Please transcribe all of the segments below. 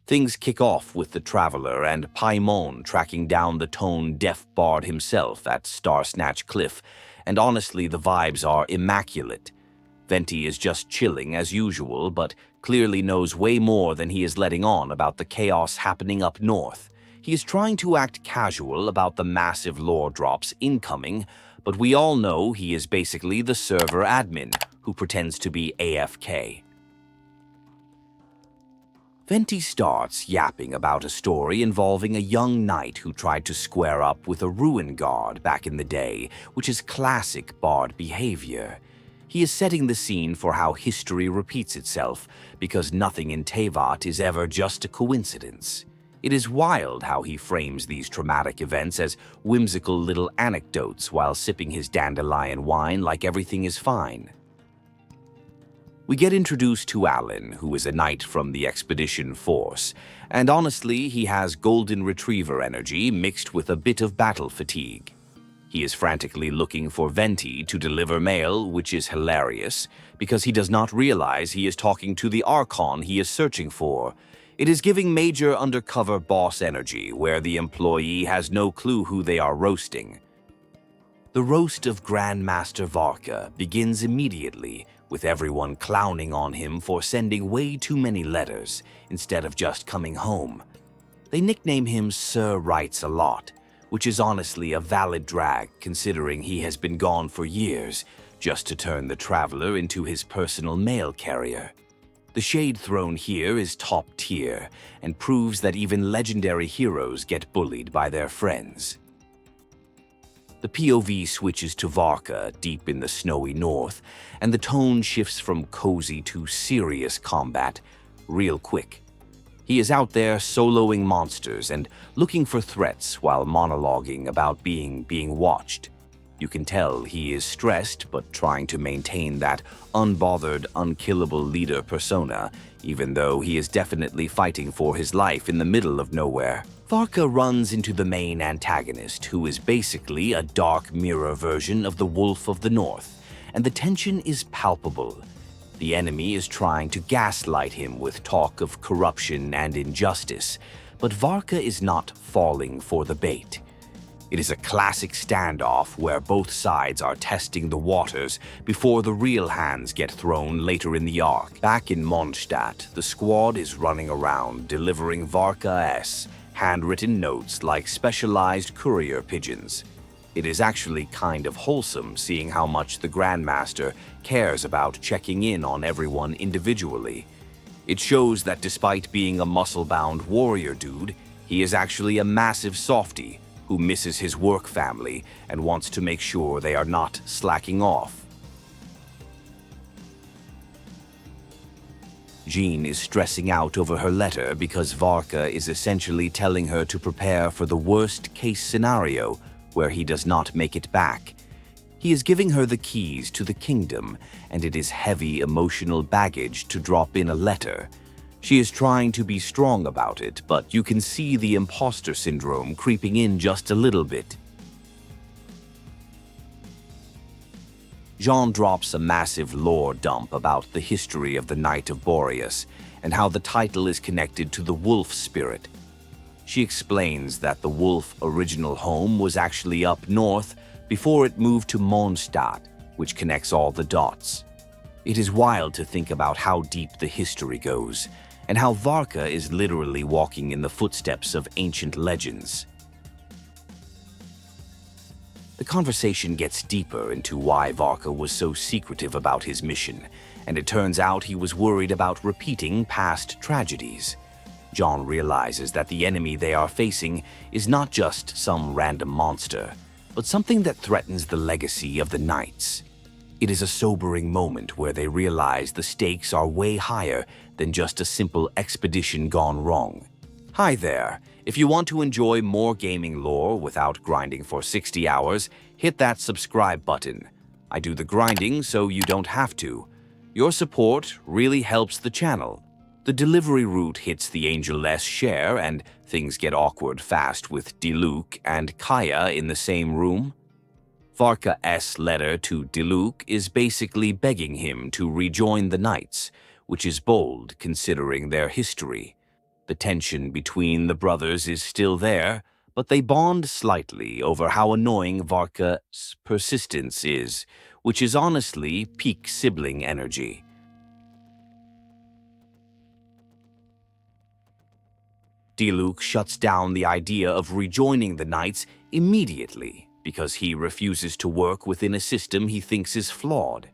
Things kick off with the Traveler and Paimon tracking down the tone-deaf bard himself at Star Snatch Cliff, and honestly, the vibes are immaculate. Venti is just chilling as usual, but clearly knows way more than he is letting on about the chaos happening up north. He is trying to act casual about the massive lore drops incoming, but we all know he is basically the server admin who pretends to be AFK. Venti starts yapping about a story involving a young knight who tried to square up with a ruin guard back in the day, which is classic bard behavior. He is setting the scene for how history repeats itself, because nothing in Teyvat is ever just a coincidence. It is wild how he frames these traumatic events as whimsical little anecdotes while sipping his dandelion wine like everything is fine. We get introduced to Alan, who is a knight from the expedition force, and honestly, he has golden retriever energy mixed with a bit of battle fatigue. He is frantically looking for Venti to deliver mail, which is hilarious, because he does not realize he is talking to the Archon he is searching for. It is giving major undercover boss energy, where the employee has no clue who they are roasting. The roast of Grandmaster Varka begins immediately, with everyone clowning on him for sending way too many letters instead of just coming home. They nickname him Sir Writes a Lot, which is honestly a valid drag considering he has been gone for years just to turn the Traveler into his personal mail carrier. The shade thrown here is top tier and proves that even legendary heroes get bullied by their friends. The POV switches to Varka deep in the snowy north, and the tone shifts from cozy to serious combat real quick. He is out there soloing monsters and looking for threats while monologuing about being watched. You can tell he is stressed but trying to maintain that unbothered, unkillable leader persona, even though he is definitely fighting for his life in the middle of nowhere. Varka runs into the main antagonist, who is basically a dark mirror version of the Wolf of the North, and the tension is palpable. The enemy is trying to gaslight him with talk of corruption and injustice, but Varka is not falling for the bait. It is a classic standoff where both sides are testing the waters before the real hands get thrown later in the arc. Back in Mondstadt, the squad is running around delivering Varka's handwritten notes like specialized courier pigeons. It is actually kind of wholesome seeing how much the Grandmaster cares about checking in on everyone individually. It shows that despite being a muscle-bound warrior dude, he is actually a massive softie who misses his work family and wants to make sure they are not slacking off. Jean is stressing out over her letter because Varka is essentially telling her to prepare for the worst-case scenario where he does not make it back. He is giving her the keys to the kingdom, and it is heavy emotional baggage to drop in a letter. She is trying to be strong about it, but you can see the imposter syndrome creeping in just a little bit. Jean drops a massive lore dump about the history of the Knight of Boreas and how the title is connected to the wolf spirit. She explains that the wolf original home was actually up north before it moved to Mondstadt, which connects all the dots. It is wild to think about how deep the history goes, and how Varka is literally walking in the footsteps of ancient legends. The conversation gets deeper into why Varka was so secretive about his mission, and it turns out he was worried about repeating past tragedies. John realizes that the enemy they are facing is not just some random monster, but something that threatens the legacy of the Knights. It is a sobering moment where they realize the stakes are way higher than just a simple expedition gone wrong. Hi there! If you want to enjoy more gaming lore without grinding for 60 hours, hit that subscribe button. I do the grinding so you don't have to. Your support really helps the channel. The delivery route hits the Angel-less share and things get awkward fast with Diluc and Kaya in the same room. Varka's letter to Diluc is basically begging him to rejoin the Knights, which is bold considering their history. The tension between the brothers is still there, but they bond slightly over how annoying Varka's persistence is, which is honestly peak sibling energy. Diluc shuts down the idea of rejoining the Knights immediately because he refuses to work within a system he thinks is flawed.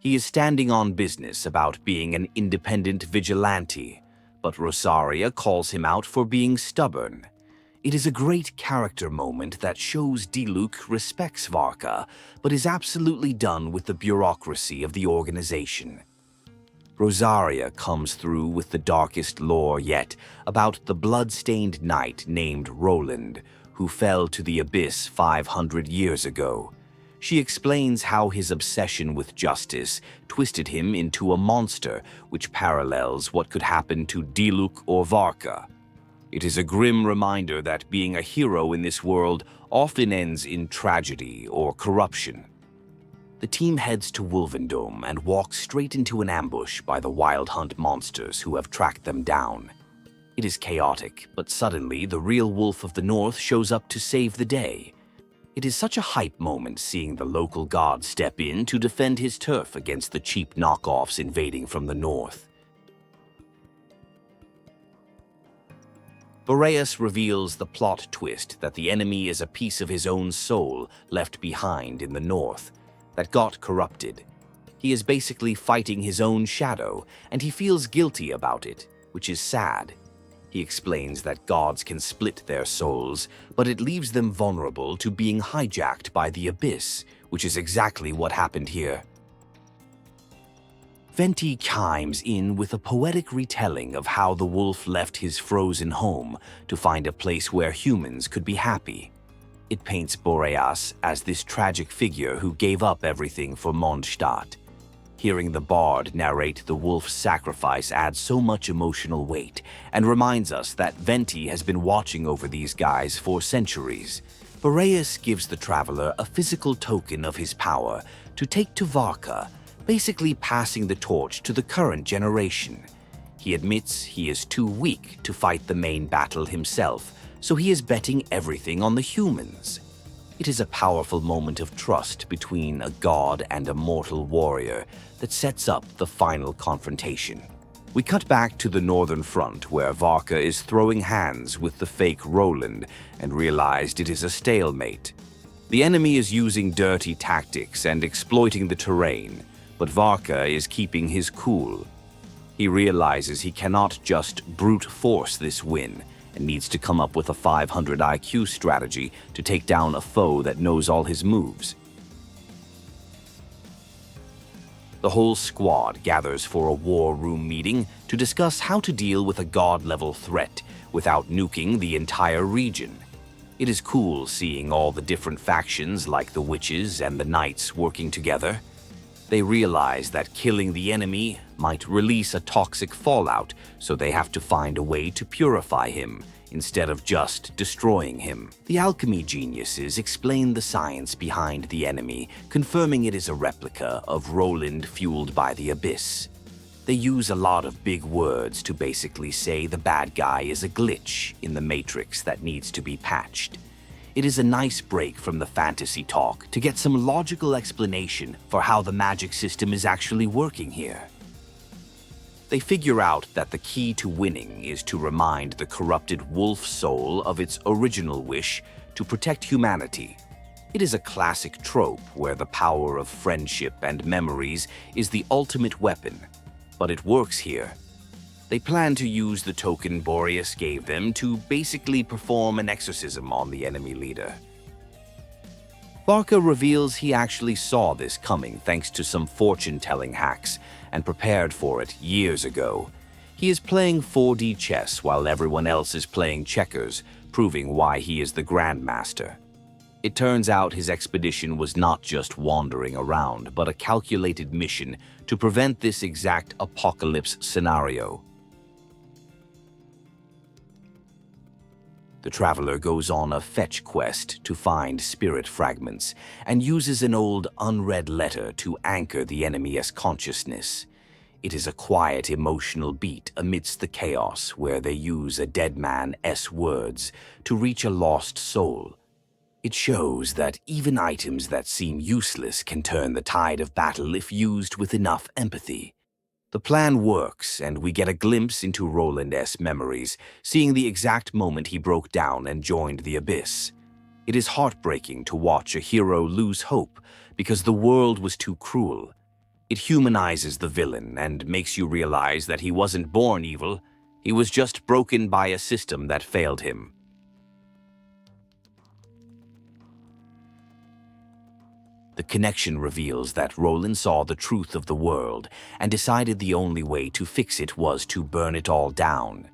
He is standing on business about being an independent vigilante, but Rosaria calls him out for being stubborn. It is a great character moment that shows Diluc respects Varka, but is absolutely done with the bureaucracy of the organization. Rosaria comes through with the darkest lore yet about the Bloodstained Knight named Roland, who fell to the abyss 500 years ago. She explains how his obsession with justice twisted him into a monster, which parallels what could happen to Diluc or Varka. It is a grim reminder that being a hero in this world often ends in tragedy or corruption. The team heads to Wolvendome and walks straight into an ambush by the Wild Hunt monsters who have tracked them down. It is chaotic, but suddenly the real Wolf of the North shows up to save the day. It is such a hype moment seeing the local god step in to defend his turf against the cheap knockoffs invading from the north. Boreas reveals the plot twist that the enemy is a piece of his own soul left behind in the north that got corrupted. He is basically fighting his own shadow, and he feels guilty about it, which is sad. He explains that gods can split their souls, but it leaves them vulnerable to being hijacked by the abyss, which is exactly what happened here. Venti chimes in with a poetic retelling of how the wolf left his frozen home to find a place where humans could be happy. It paints Boreas as this tragic figure who gave up everything for Mondstadt. Hearing the bard narrate the wolf's sacrifice adds so much emotional weight and reminds us that Venti has been watching over these guys for centuries. Boreas gives the traveler a physical token of his power to take to Varka, basically passing the torch to the current generation. He admits he is too weak to fight the main battle himself, so he is betting everything on the humans. It is a powerful moment of trust between a god and a mortal warrior that sets up the final confrontation. We cut back to the northern front where Varka is throwing hands with the fake Roland and realized it is a stalemate. The enemy is using dirty tactics and exploiting the terrain, but Varka is keeping his cool. He realizes he cannot just brute force this win, and needs to come up with a 500 IQ strategy to take down a foe that knows all his moves. The whole squad gathers for a war room meeting to discuss how to deal with a god-level threat without nuking the entire region. It is cool seeing all the different factions like the witches and the knights working together. They realize that killing the enemy might release a toxic fallout, so they have to find a way to purify him instead of just destroying him. The alchemy geniuses explain the science behind the enemy, confirming it is a replica of Roland fueled by the abyss. They use a lot of big words to basically say the bad guy is a glitch in the matrix that needs to be patched. It is a nice break from the fantasy talk to get some logical explanation for how the magic system is actually working here. They figure out that the key to winning is to remind the corrupted wolf soul of its original wish to protect humanity. It is a classic trope where the power of friendship and memories is the ultimate weapon, but it works here. They plan to use the token Boreas gave them to basically perform an exorcism on the enemy leader. Varka reveals he actually saw this coming thanks to some fortune-telling hacks and prepared for it years ago. He is playing 4D chess while everyone else is playing checkers, proving why he is the Grandmaster. It turns out his expedition was not just wandering around, but a calculated mission to prevent this exact apocalypse scenario. The traveler goes on a fetch quest to find spirit fragments and uses an old unread letter to anchor the enemy as consciousness. It is a quiet, emotional beat amidst the chaos where they use a dead man's words to reach a lost soul. It shows that even items that seem useless can turn the tide of battle if used with enough empathy. The plan works, and we get a glimpse into Roland's memories, seeing the exact moment he broke down and joined the Abyss. It is heartbreaking to watch a hero lose hope because the world was too cruel. It humanizes the villain and makes you realize that he wasn't born evil, he was just broken by a system that failed him. The connection reveals that Roland saw the truth of the world and decided the only way to fix it was to burn it all down.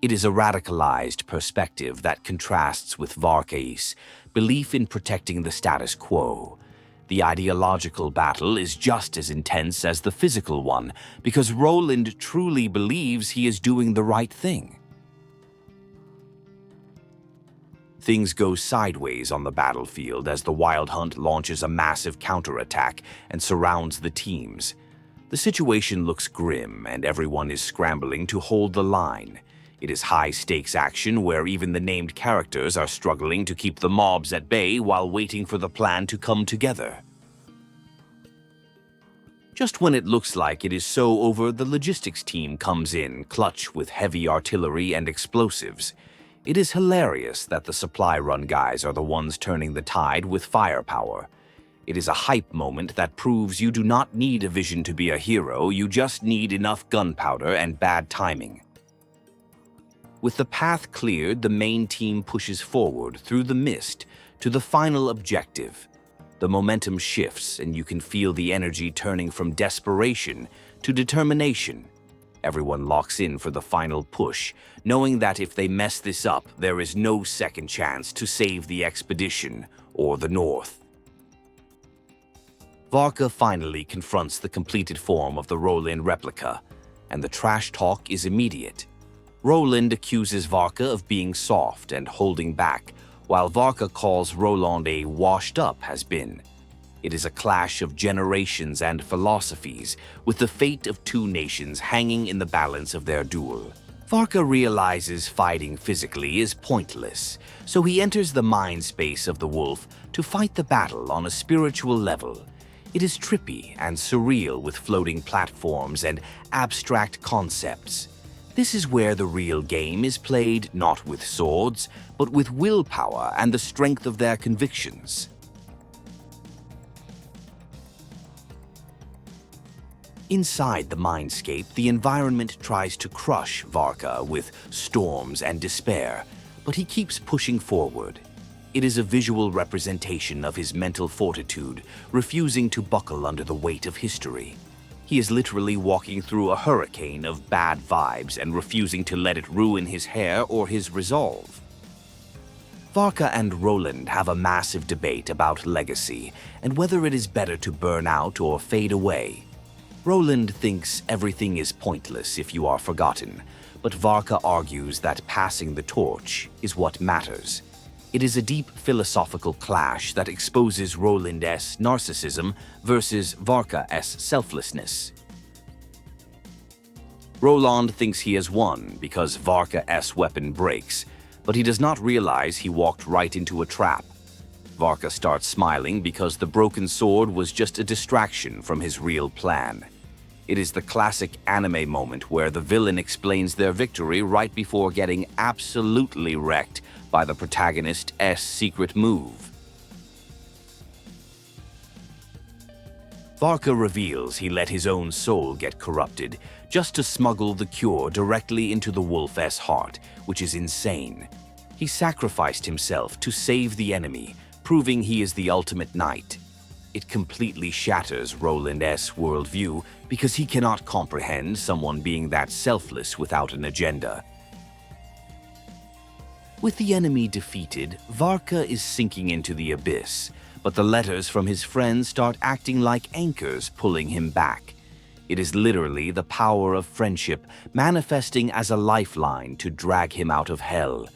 It is a radicalized perspective that contrasts with Varka's belief in protecting the status quo. The ideological battle is just as intense as the physical one because Roland truly believes he is doing the right thing. Things go sideways on the battlefield as the Wild Hunt launches a massive counterattack and surrounds the teams. The situation looks grim and everyone is scrambling to hold the line. It is high-stakes action where even the named characters are struggling to keep the mobs at bay while waiting for the plan to come together. Just when it looks like it is so over, the logistics team comes in, clutch with heavy artillery and explosives. It is hilarious that the supply run guys are the ones turning the tide with firepower. It is a hype moment that proves you do not need a vision to be a hero, you just need enough gunpowder and bad timing. With the path cleared, the main team pushes forward through the mist to the final objective. The momentum shifts and you can feel the energy turning from desperation to determination. Everyone locks in for the final push, knowing that if they mess this up, there is no second chance to save the expedition or the North. Varka finally confronts the completed form of the Roland replica, and the trash talk is immediate. Roland accuses Varka of being soft and holding back, while Varka calls Roland a washed-up has-been. It is a clash of generations and philosophies, with the fate of two nations hanging in the balance of their duel. Varka realizes fighting physically is pointless, so he enters the mind space of the wolf to fight the battle on a spiritual level. It is trippy and surreal with floating platforms and abstract concepts. This is where the real game is played, not with swords, but with willpower and the strength of their convictions. Inside the mindscape, the environment tries to crush Varka with storms and despair, but he keeps pushing forward. It is a visual representation of his mental fortitude, refusing to buckle under the weight of history. He is literally walking through a hurricane of bad vibes and refusing to let it ruin his hair or his resolve. Varka and Roland have a massive debate about legacy and whether it is better to burn out or fade away. Roland thinks everything is pointless if you are forgotten, but Varka argues that passing the torch is what matters. It is a deep philosophical clash that exposes Roland's narcissism versus Varka's selflessness. Roland thinks he has won because Varka's weapon breaks, but he does not realize he walked right into a trap. Varka starts smiling because the broken sword was just a distraction from his real plan. It is the classic anime moment where the villain explains their victory right before getting absolutely wrecked by the protagonist's secret move. Varka reveals he let his own soul get corrupted just to smuggle the cure directly into the wolf's heart, which is insane. He sacrificed himself to save the enemy, proving he is the ultimate knight. It completely shatters Roland's worldview because he cannot comprehend someone being that selfless without an agenda. With the enemy defeated, Varka is sinking into the abyss, but the letters from his friends start acting like anchors pulling him back. It is literally the power of friendship manifesting as a lifeline to drag him out of hell.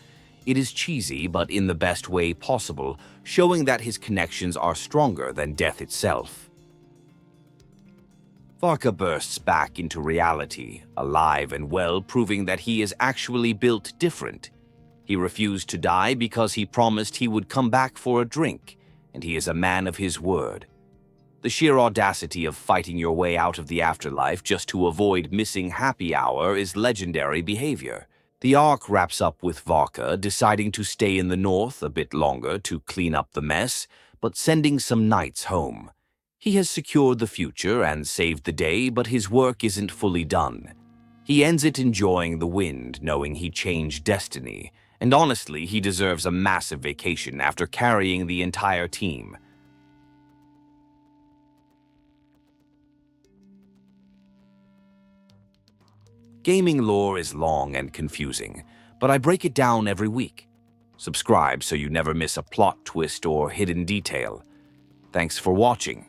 It is cheesy, but in the best way possible, showing that his connections are stronger than death itself. Varka bursts back into reality, alive and well, proving that he is actually built different. He refused to die because he promised he would come back for a drink, and he is a man of his word. The sheer audacity of fighting your way out of the afterlife just to avoid missing happy hour is legendary behavior. The arc wraps up with Varka deciding to stay in the north a bit longer to clean up the mess, but sending some knights home. He has secured the future and saved the day, but his work isn't fully done. He ends it enjoying the wind, knowing he changed destiny, and honestly, he deserves a massive vacation after carrying the entire team. Gaming lore is long and confusing, but I break it down every week. Subscribe so you never miss a plot twist or hidden detail. Thanks for watching.